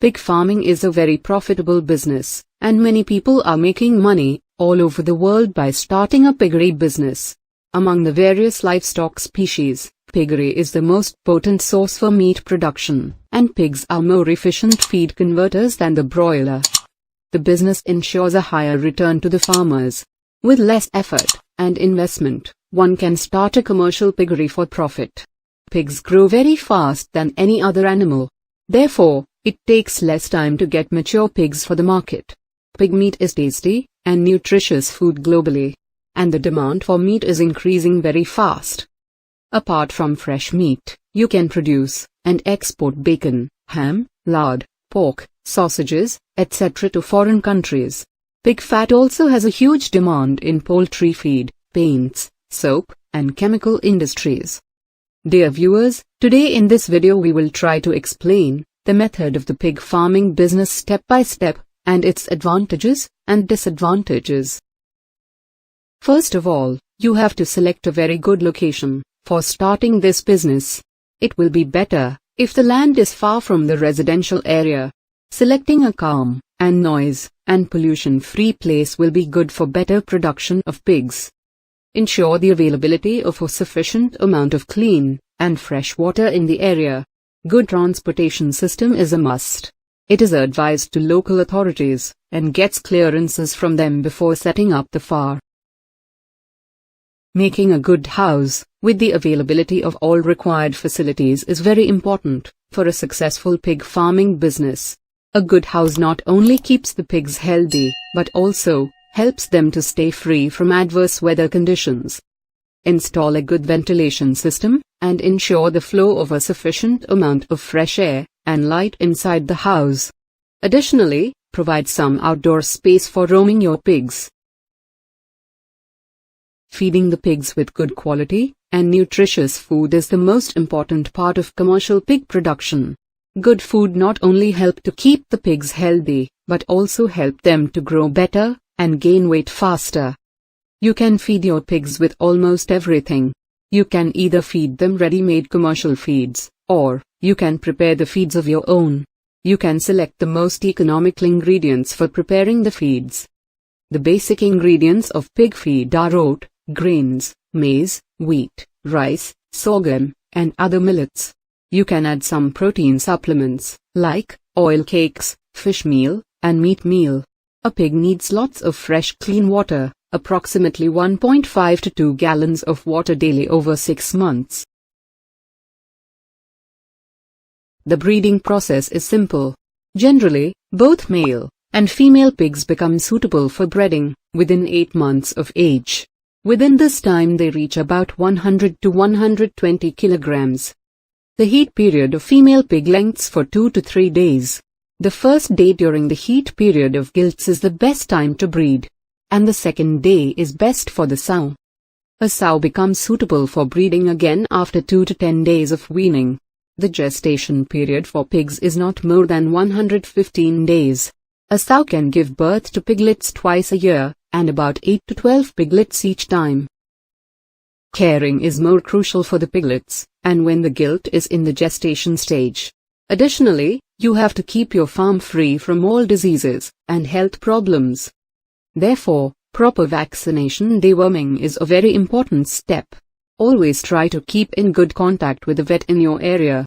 Pig farming is a very profitable business, and many people are making money all over the world by starting a piggery business. Among the various livestock species, piggery is the most potent source for meat production, and pigs are more efficient feed converters than the broiler. The business ensures a higher return to the farmers. With less effort and investment, one can start a commercial piggery for profit. Pigs grow very fast than any other animal. Therefore, it takes less time to get mature pigs for the market. Pig meat is tasty and nutritious food globally, and the demand for meat is increasing very fast. Apart from fresh meat, you can produce and export bacon, ham, lard, pork, sausages, etc. to foreign countries. Pig fat also has a huge demand in poultry feed, paints, soap, and chemical industries. Dear viewers, today in this video we will try to explain the method of the pig farming business step by step, and its advantages and disadvantages. First of all, you have to select a very good location for starting this business. It will be better if the land is far from the residential area. Selecting a calm and noise and pollution-free place will be good for better production of pigs. Ensure the availability of a sufficient amount of clean and fresh water in the area. Good transportation system is a must. It is advised to local authorities and gets clearances from them before setting up the farm. Making a good house with the availability of all required facilities is very important for a successful pig farming business. A good house not only keeps the pigs healthy, but also helps them to stay free from adverse weather conditions. Install a good ventilation system and ensure the flow of a sufficient amount of fresh air and light inside the house. Additionally, provide some outdoor space for roaming your pigs. Feeding the pigs with good quality and nutritious food is the most important part of commercial pig production. Good food not only help to keep the pigs healthy, but also help them to grow better and gain weight faster. You can feed your pigs with almost everything. You can either feed them ready-made commercial feeds, or you can prepare the feeds of your own. You can select the most economical ingredients for preparing the feeds. The basic ingredients of pig feed are oat, grains, maize, wheat, rice, sorghum, and other millets. You can add some protein supplements, like oil cakes, fish meal, and meat meal. A pig needs lots of fresh clean water, approximately 1.5 to 2 gallons of water daily over 6 months. The breeding process is simple. Generally, both male and female pigs become suitable for breeding within 8 months of age. Within this time they reach about 100 to 120 kilograms. The heat period of female pig lengths for 2 to 3 days. The first day during the heat period of gilts is the best time to breed, and the second day is best for the sow. A sow becomes suitable for breeding again after 2 to 10 days of weaning. The gestation period for pigs is not more than 115 days. A sow can give birth to piglets twice a year, and about 8 to 12 piglets each time. Caring is more crucial for the piglets, and when the gilt is in the gestation stage. Additionally, you have to keep your farm free from all diseases and health problems. Therefore, proper vaccination deworming is a very important step. Always try to keep in good contact with the vet in your area